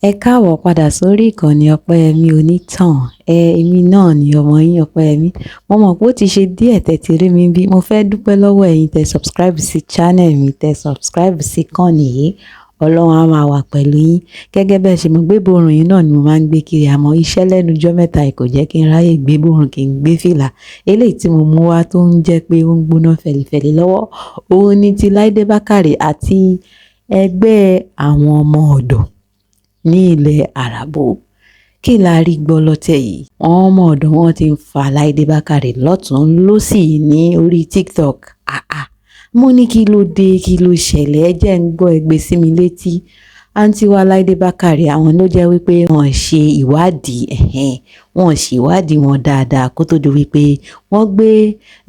Ẹ káàbọ̀ padà sórí ìkànnì Ọpẹ́yẹmí Onítàn. Èmi náà ni ọmọ yín Ọpẹ́yẹmí. Mo mọ̀ pé ó ti ṣe díẹ̀ tẹ́ ti rí mi bí. Mo fẹ́ dúpẹ́ lọ́wọ́ ẹ̀yin tẹ́ subscribe sí channel mi, tẹ́ subscribe sí ìkànnì yìí. Ọlọ́run á máa wà pẹ̀lú yín. Gẹ́gẹ́ bẹ́ẹ̀ ṣe mo gbé borùn yìí náà ni mo máa ń gbé kiri, àmọ́ iṣẹ́ lẹ́nu jọ́ mẹ́ta kò jẹ́ kí n ráyè gbé borùn kí n gbé fìlà. Eléyìí tí mo mú wá tó ń jẹ́ pé ó ń gbóná fẹ̀lifẹ̀li lọ́wọ́. Òun ni ti Láídé Bákàrè àti ẹgbẹ́ àwọn ọmọ ọ̀dọ̀ ní ilẹ̀ Àràbò. Kí la rí gbọ́ lọ́tẹ̀ yìí? Àwọn ọmọ ọ̀dọ̀ wọn ti ń fa Láídé Bákàrè lọ́tún lósì ní orí TikTok. Mo ní kí ló dé, kí ló ṣẹlẹ̀? Ẹ jẹ́ ń gbọ́ ẹgbẹ́ sí mi létí. Àǹtí wa Láídé Bákàrè àwọn ló jẹ́ wípé wọ́n ṣe ìwádìí, wọ́n ṣe ìwádìí wọn dáadáa kó tó di wípé wọ́n gbé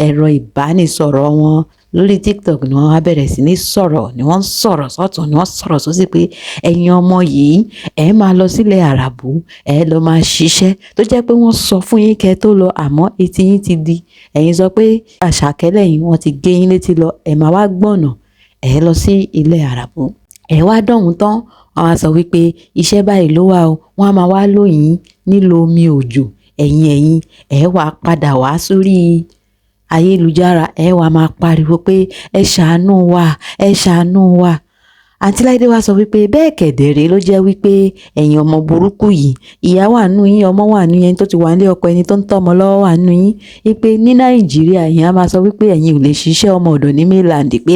ẹ̀rọ ìbánisọ̀rọ̀ wọn lórí TikTok ni wọ́n wá bẹ̀rẹ̀ sí ní sọ̀rọ̀, ni wọ́n sọ̀rọ̀ sọ́tún, ni wọ́n sọ̀rọ̀ sósì pé ẹ̀yin ọmọ yìí ẹ máa lọ sílẹ̀ Àràbò, ẹ lọ máa ṣiṣẹ́ tó jẹ́ pé wọ́n sọ fún yín kẹ́ tó lọ àmọ́ etí yín ti di. Ẹ̀yin sọ pé àṣàkẹ́lẹ̀ yín wọ́n ti gé yín létí lọ, ẹ máa wá gbọ̀nà, ẹ lọ sí ilẹ̀ Àràbò. Ẹ wá dọ̀hún tán, wọ́n á sọ wípé iṣẹ́ báyìí ló wà o, wọ́n á máa wá lóyìn nílò omi òjò. Ẹ̀yin ẹ wá padà wá sórí ayélujára, ẹ wá máa pariwo pé ẹ ṣàánú wa, ẹ ṣàánú wa. Àǹtí Láídé wá sọ wípé bẹ́ẹ̀ kẹ̀dẹ̀rẹ́ ló jẹ́ wípé ẹ̀yin ọmọ burúkú yìí, ìyá wà nú yín, ọmọ wà nú yín, tó ti wà nílé ọkọ, ẹni tó ń tọ́mọ lọ́wọ́ wà nú yín. Wípé ní Nàìjíríà ẹ̀yin á máa sọ wípé ẹ̀yin ò lè ṣiṣẹ́ ọmọ ọ̀dọ̀ ní mainland, pé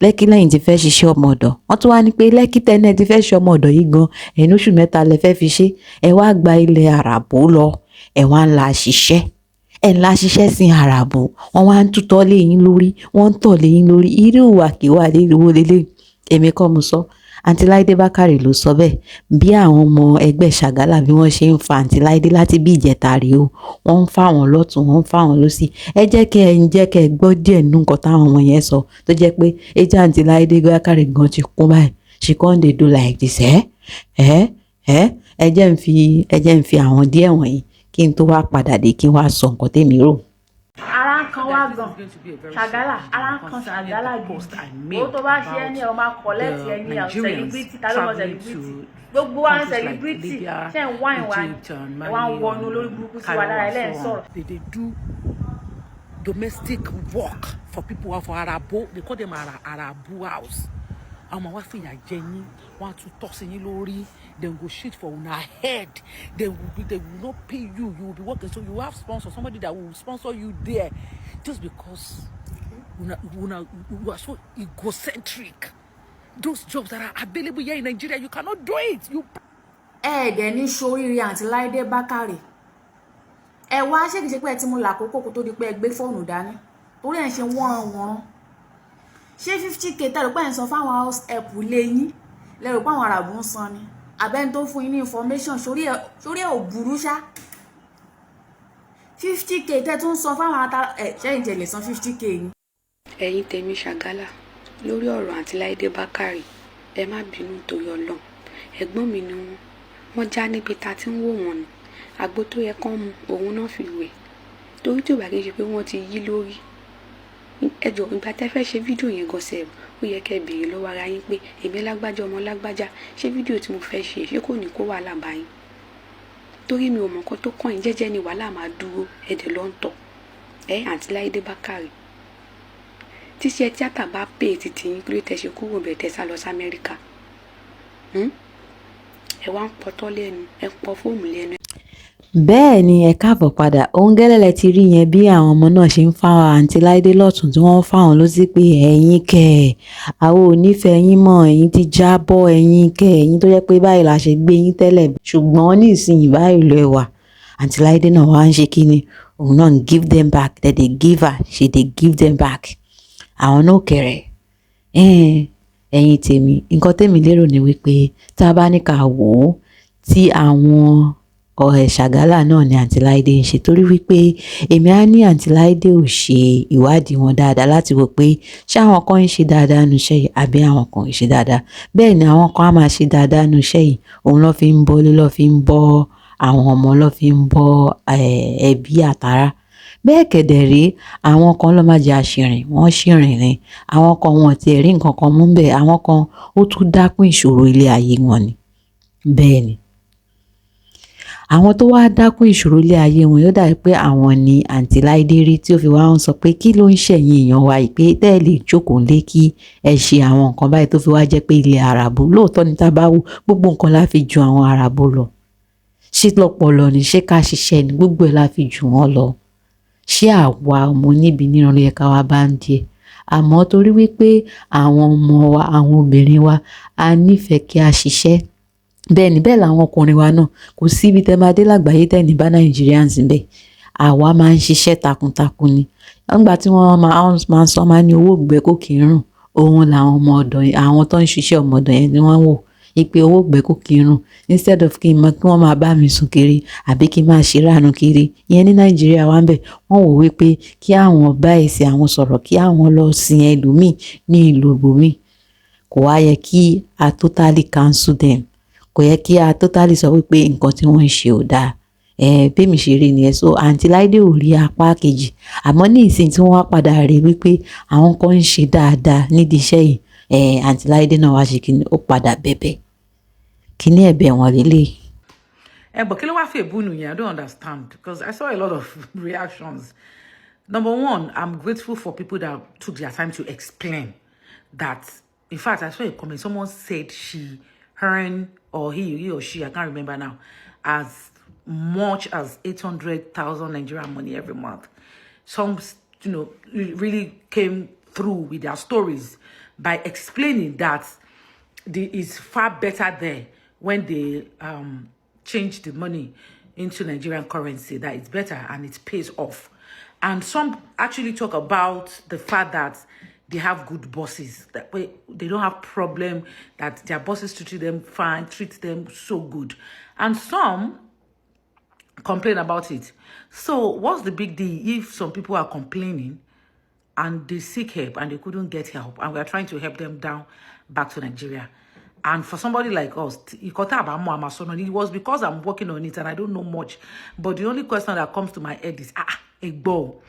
Lẹ́kí lẹ́yìn ti fẹ́ ṣiṣẹ́ ọmọ ọ̀dọ̀. Wọ́n tún wá ní pé Lẹ́kí tẹ́lẹ̀ ti fẹ́ ṣe ọmọ ọ̀dọ̀ yìí gan, ẹ̀yin oṣù mẹ́ta lẹ fẹ́ fi ṣe. Ẹ wá gba ilẹ̀ Àràbò lọ, ẹ wá ń la ṣiṣẹ́. Ẹ ń la ṣiṣẹ́ sí Àràbò. Wọ́n wá ń tútọ́ lé yín lórí, wọ́n ń tọ̀ lé yín lórí. Irú ìwàkiwà léwo lélẹ̀. Èmi kọ́ mo sọ. Àǹtí Láídé Bákàrè ló sọ bẹ́ẹ̀. Bí àwọn ọmọ ẹgbẹ́ Ṣàgálà bí wọ́n ṣe ń fa Àǹtí Láídé láti bí ìjẹta rèé o. Wọ́n ń fà wọ́n lọ́tún, wọ́n ń fà wọ́n lósì. Ẹ jẹ́ kẹ́ ẹ gbọ́ díẹ̀ nínú nǹkan táwọn ọmọ yẹn sọ tó jẹ́ pé etí Àǹtí Láídé Bákàrè gan ti kún báyìí. She come dey do like this, ẹ jẹ́ ń fi àwọn díẹ̀ wọ̀nyí kí n tó wá padà dé kí n wá sọ nǹkan tèmi rò. Ara ń kan wá gan Ṣàgálà, ara ń kan Ṣàgálà gidi. Owó tó bá ṣe ẹni ẹ o máa kọ́lẹ́tì ẹni àwọn celebrity, ta ló mọ celebrity? Gbogbo wa ń celebrity, ṣé ń wá ìwà ni? Ẹ wá ń wọnú lórí burúkú sí wa lára ẹlẹ́yìn sọ̀rọ̀. They do domestic work for people for Àràbò. They call them Àràbò house. Àwọn wá fìyà jẹ yín, wọ́n á tún tọ́ sí yín lórí. They will go shit for una head. They will not pay you. You will be working. So you have sponsor, somebody that will sponsor you there, just because you are so egocentric. Those jobs that are available here in Nigeria, you cannot do it. Ẹ̀ẹ́dẹ̀ ní ṣoríire Àǹtí Láídé Bákàrè. Ẹ wá ṣé kìí ṣe pé ẹ ti mú làkókò kó tó di pé ẹ gbé fóònù dání. Torí ẹ̀ ń ṣe wọ́nranwọ̀nran. Ṣé 50k tẹ́lẹ̀ pé ẹ̀ ń sọ fáwọn house help lẹ́yìn lẹ́rù pé àwọn Àràbò ń san ni? Àbẹ́ni tó fún yín ní information sórí ẹ̀ ò burú ṣá. 50k tẹ́ tún sọ fáwọn ṣẹ́yìn tẹ̀lé san 50k ni. Ẹ̀yin tèmi Ṣàgálà lórí ọ̀rọ̀ Àǹtí Láídé Bákàrè, ẹ má bínú torí Ọlọ́run. Ẹ̀gbọ́n mi ni wọ́n já níbi ta tí ń wò wọ́n ni. Àgbo tó yẹ kán mu òun náà fi wẹ̀. Torí tí ò bá kí n ṣe pé wọ́n ti yí lórí. Ẹ jọ̀ọ́ ìgbà tẹ́ fẹ́ ṣe fídíò yẹn gan sẹ́ẹ̀ ó yẹ kẹ́ béèrè lọ́wọ́ ara yín pé èmi lágbájá ọmọ lágbájá ṣé fídíò tí mo fẹ́ ṣe kò ní kó wàhálà bá yín. Torí mi ò mọ̀ nǹkan tó kàn yín, jẹ́jẹ́ ni wàhálà máa dúró ẹ̀dẹ̀ ló ń tọ̀. Àǹtí Láídé Bákàrè tíṣẹ́ tíátà bá pè títí yín kí ló tẹ́ ṣe kúrò bẹ̀ tẹ́ sá lọ sí Amẹ́ríkà. Ẹ wá ń pọtọ́ lẹ́nu, ẹ ń pọ fóònù lẹ́nu. Bẹ́ẹ̀ ni ẹ káàbọ̀ padà. Òun gẹ́lẹ́lẹ̀ ti rí yẹn bí àwọn ọmọ náà ṣe ń fà Àǹtí Láídé lọ́tún tí wọ́n ń fà wọ́n lósì pé ẹ̀yin kẹ̀ àwọn ò nífẹ̀ẹ́ yín mọ́, ẹ̀yin ti jábọ́, ẹ̀yin kẹ̀ ẹ̀yin tó jẹ́ pé báyìí la ṣe gbé yín tẹ́lẹ̀. Ṣùgbọ́n ní ìsinyìí báyìí lọ ẹ̀wà Àǹtí Láídé náà wá ń ṣe kí ni? Òun náà ń give them back, that they give her, she dey give them back. Àwọn náà kẹrẹ̀. Ẹ̀yin tèmi, nǹkan tèmi lérò ni wípé tá a bá ní ká wò ó tí àwọn Ṣàgálà náà ni Àǹtí Láídé ń ṣe, torí wípé èmi á ní Àǹtí Láídé ò ṣe ìwádìí wọn dáadáa láti wò pé ṣé àwọn kan ń ṣe dáadáa nu iṣẹ́ yìí àbí àwọn kan ń ṣe dáadáa. Bẹ́ẹ̀ ni àwọn kan á máa ṣe dáadáa nu iṣẹ́ yìí, òun ló fi ń bọ́lé, ló fi ń bọ́ àwọn ọmọ, ló fi ń bọ́ ẹbí àtàrà. Bẹ́ẹ̀ kẹ̀dẹ̀ rí àwọn kan ló máa jẹ́ àṣìrìn, wọ́n ṣìrìn ni. Àwọn kan wọn ti rí nǹkan kan mú bẹ́ẹ̀, àwọn kan ó tún dákún ìṣòro ilé ayé wọn ni. bẹ́ẹ̀ ni àwọn tó wá dákún ìṣòro ilé ayé wọn yóò dàbí pé àwọn ni àǹtí Láìdé rí tí ó fi wá ń sọ pé kí ló ń ṣẹ̀yìn èèyàn wa yìí pé tẹ́ ẹ lè jókòó lé kí ẹ ṣe àwọn nǹkan báyìí tó fi wá jẹ́ pé ilẹ̀ àràbò lóòótọ́ ní tábàwò gbogbo nǹkan la fi ju àwọn àràbò lọ ṣé lọ́pọlọ ni ṣé ká ṣiṣẹ́ ni gbogbo ẹ̀ la fi jù wọ́n lọ ṣé àwa ọmọ níbi níran ló yẹ ká wá bá ń díẹ̀ àmọ́ torí wípé àwọn ọmọ wa àwọn obìnrin wa a nífẹ̀ẹ́ kí a ṣiṣẹ́ bẹ́ẹ̀ ni bẹ́ẹ̀ làwọn ọkùnrin wa náà kò sí ibi tẹ́ máa dé lágbàáyé tẹ́ ní bá Nigerians ń bẹ̀ àwa máa ń ṣiṣẹ́ takuntakun ni nígbà tí wọ́n máa ń sọ máa ní owó gbẹ kó kì í rùn òun làwọn ọmọ ọ̀dọ̀ àwọn tó ń ṣiṣẹ́ ọmọ ọ̀dọ̀ yẹn ni wọ́n wò ipe owó gbẹ kó kì í rùn instead of kí wọ́n máa bá mi sùn kiri àbí kí n máa ṣe ránu kiri ìyẹn ní Nàìjíríà wa ń bẹ̀ wọ́n wò wípé kí àwọn bá ẹ̀sìn àwọn sọ̀rọ̀ kí àwọn lọ sin ẹlòmíì ní ìlú ibòmíì kò wá yẹ kí a totally cancel them kò yẹ kí a totally sọ wípé nǹkan tí wọ́n ń ṣe ò dáa bẹ́ẹ̀mi ṣe rí nìyẹn so àǹtí Láìdé ò rí apá kejì àmọ́ ní ìsìn tí wọ́n wá padà rí wípé àwọn kan ń ṣe dáadáa nídìí iṣẹ́ yìí àǹtí Láìdé náà wá ṣe kíni ó padà bẹ̀bẹ̀ kíní ẹ̀bẹ̀ wọn lélẹ̀. But kí ló wá fẹ́ búnú yẹn? I don't understand because I saw a lot of reactions. Number one, I'm grateful for people that took their time to explain that. In fact, I saw a comment. Someone said her or he or she, I can't remember now, as much as 800,000 Nigerian money every month. Some, really came through with their stories by explaining that it's far better there when they change the money into Nigerian currency, that it's better and it pays off. And some actually talk about the fact that they have good bosses, that way they don't have problem, that their bosses treat them fine, treat them so good. And some complain about it. So what's the big deal if some people are complaining and they seek help and they couldn't get help and we are trying to help them down back to Nigeria? And for somebody like us, it was because I'm working on it and I don't know much. But the only question that comes to my head is, a ball.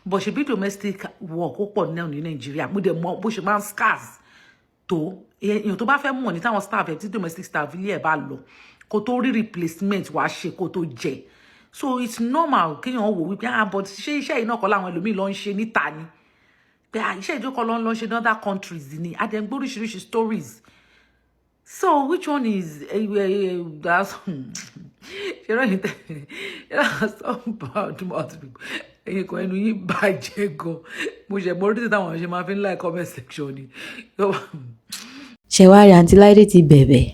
But she be domestic work open now in Nigeria. With the more bush man scarce to to bá fẹ́ mọ̀ ní táwọn staff ẹ̀ tí domestic staff ilé ẹ̀ bá lọ kó tó rí replacement wàá ṣe kó tó jẹ. So it's normal kéèyàn wò wípé but ṣé iṣẹ́ iná kọ́ làwọn ẹlòmíì lọ ń ṣe níta ni. Pé iṣẹ́ ìjókòó lọ ń ṣe in other countries ni. Àdẹ̀gbó oríṣiríṣi stories. So which one is that's some bad mouth people. Ẹ̀yin kan ẹnu yín bàjẹ́ gan. Mo ṣe mo rí táwọn ṣe máa fi ń like comment section ni. Ṣé wá rí àǹtí Láìdé ti bẹ̀bẹ̀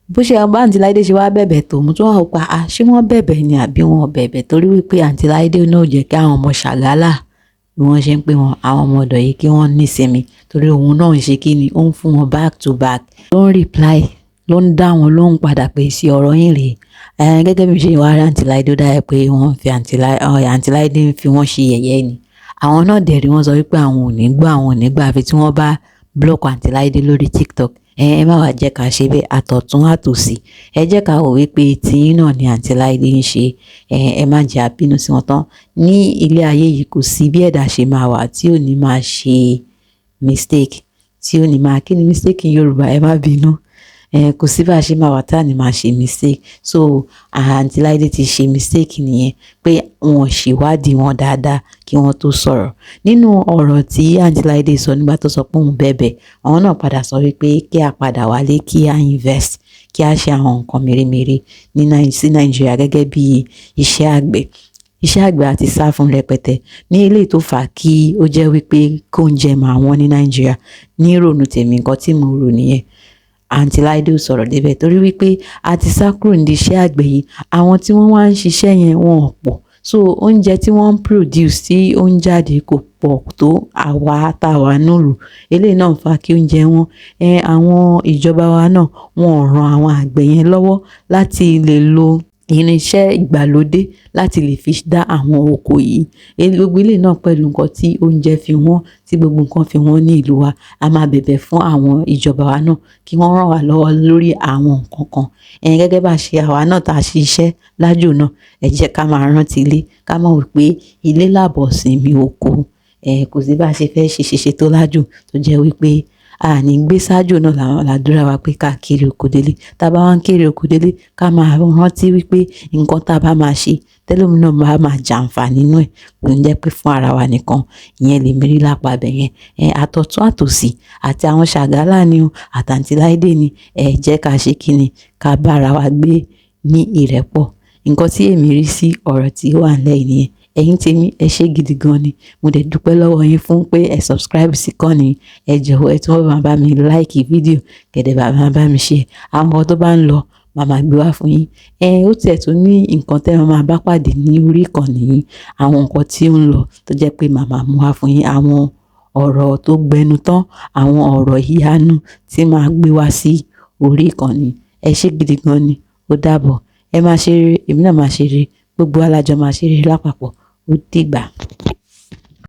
bó ṣe ọba àǹtí Láìdé ṣe wá bẹ̀bẹ̀ tó mú tó wà ó pa ṣé wọ́n bẹ̀bẹ̀ ni àbí wọn bẹ̀bẹ̀ torí wípé àǹtí Láìdé náà jẹ́ kí àwọn ọmọ Ṣàgálà bí wọ́n ṣe ń pè wọ́n àwọn ọmọ ọ̀dọ̀ yìí kí wọ́n nísinmi torí òun náà ń ṣe kí ni ó ń fún wọn back to back ló ń reply ló ń dá wọn lóhùn padà pé sí ọ̀rọ̀ yín rèé gẹ́gẹ́ bí ṣe wá rí àǹtí Láìdé ó dáa pé wọ́n fi àǹtí Láìdé ń fi wọ́n ṣe yẹ̀yẹ́ ni àwọn náà dẹ̀ rí wọ́n sọ wípé àwọn ò ní gbà àfi tí wọ́n bá block àǹtí Láìdé lórí TikTok ẹ má wàá jẹ́ ká ṣe bẹ́ẹ̀ àtọ̀tún àtòsí ẹ jẹ́ ká wò wípé tìyín náà ni àǹtí Láìdé ń ṣe ẹ má jẹ́ àbínú sí wọn tán ní ilé ayé yìí kò sí bí ẹ̀dá ṣe máa wà tí ò ní máa ṣe mistake tí ò ní máa kí ni mistake in Yorùbá ẹ má bínú kò sí bá a ṣe máa wà tá à ní máa ṣe mistake so àǹtí Láìdé ti ṣe mistake nìyẹn pé wọn ṣèwádìí wọn dáadáa kí wọ́n tó sọ̀rọ̀ nínú ọ̀rọ̀ tí àǹtí Láìdé sọ nígbà tó sọ pé òun bẹ̀bẹ̀ àwọn náà padà sọ wípé kí a padà wálé kí a invest kí a ṣe àwọn nǹkan mèremère sí Nàìjíríà gẹ́gẹ́ bí iṣẹ́ àgbẹ̀ àti sá fún rẹpẹtẹ ní ilé tó fà kí ó jẹ́ wípé kóúnjẹ máa wọ́n ní Nàìjíríà ní ìrònú tèmi nǹkan tí mo rò nìyẹn àǹtí Láìdé ò sọ̀rọ̀ débẹ̀ torí wípé a ti sá kúrò ní iṣẹ́ àgbẹ̀ yìí àwọn tí wọ́n wá ń ṣiṣẹ́ yẹn wọn ò pọ̀ so oúnjẹ tí wọ́n ń produce tí ó ń jáde kò pọ̀ tó àwa táwa nílùú eléyìí náà fa kí oúnjẹ wọn àwọn ìjọba wa náà wọn ò ran àwọn àgbẹ̀ yẹn lọ́wọ́ láti lè lo irinṣẹ́ ìgbàlódé láti lè fi dá àwọn oko yìí gbogbo ilé náà pẹ̀lú nǹkan tí oúnjẹ fi wọ́n tí gbogbo nǹkan fi wọ́n ní ìlú wa a máa bẹ̀bẹ̀ fún àwọn ìjọba wa náà kí wọ́n ràn wá lọ́wọ́ lórí àwọn nǹkan kan gẹ́gẹ́ bá ṣe àwa náà tá a ṣiṣẹ́ lájò náà ẹ jẹ́ ká máa rántí ilé ká máa wò pé ilé làbọ̀ sinmi oko kò sí bá a ṣe fẹ́ ṣe tó lájò tó jẹ́ wípé a ní gbé ṣáájú náà làwọn làdúrà wa pé ká kéré oko délé. Tá bá wá ń kéré oko délé ká máa rántí wípé nǹkan tá bá máa ṣe tẹ́lómi náà máa jàǹfààní nínú ẹ̀ kò ní jẹ́ pé fún ara wa nìkan. Ìyẹn lèmi rí lápá ibẹ̀ yẹn. Àtọ̀tún àtòsì àti àwọn Ṣàgálà ni o àtàǹtí Láídé ni jẹ́ ká ṣe kíni ká bá ara wa gbé ní ìrẹ́pọ̀. Nǹkan tí èmi rí sí ọ̀rọ̀ tí ó wà nílẹ̀ yìí nìyẹn. Ẹ̀yin tèmi ẹ ṣé gidi gan ni. Mo dẹ̀ dúpẹ́ lọ́wọ́ yín fún pé ẹ subscribe sí ìkànnì. Ẹ jọ̀wọ́ ẹ tún máa bá mi like fídíò kẹ̀dẹ̀ bá mi share. Àwọn tó bá ń lọ màmá gbé wá fún yín. Ó tiẹ̀ tún ní nǹkan tẹ́ ẹ máa bá pàdé ní orí ìkànnì yìí. Àwọn nǹkan tí ó ń lọ tó jẹ́ pé màmá mú wá fún yín. Àwọn ọ̀rọ̀ tó gbẹnu tán, àwọn ọ̀rọ̀ ìyanu tí màá gbé wá sí orí ìkànnì. Ẹ ṣé gidi gan ni. Ó dàbọ̀. Ẹ máa ṣe rere, èmi náà máa ṣe rere. Gbogbo alájọ máa ṣe rere lápapọ̀. Ó dìgbà.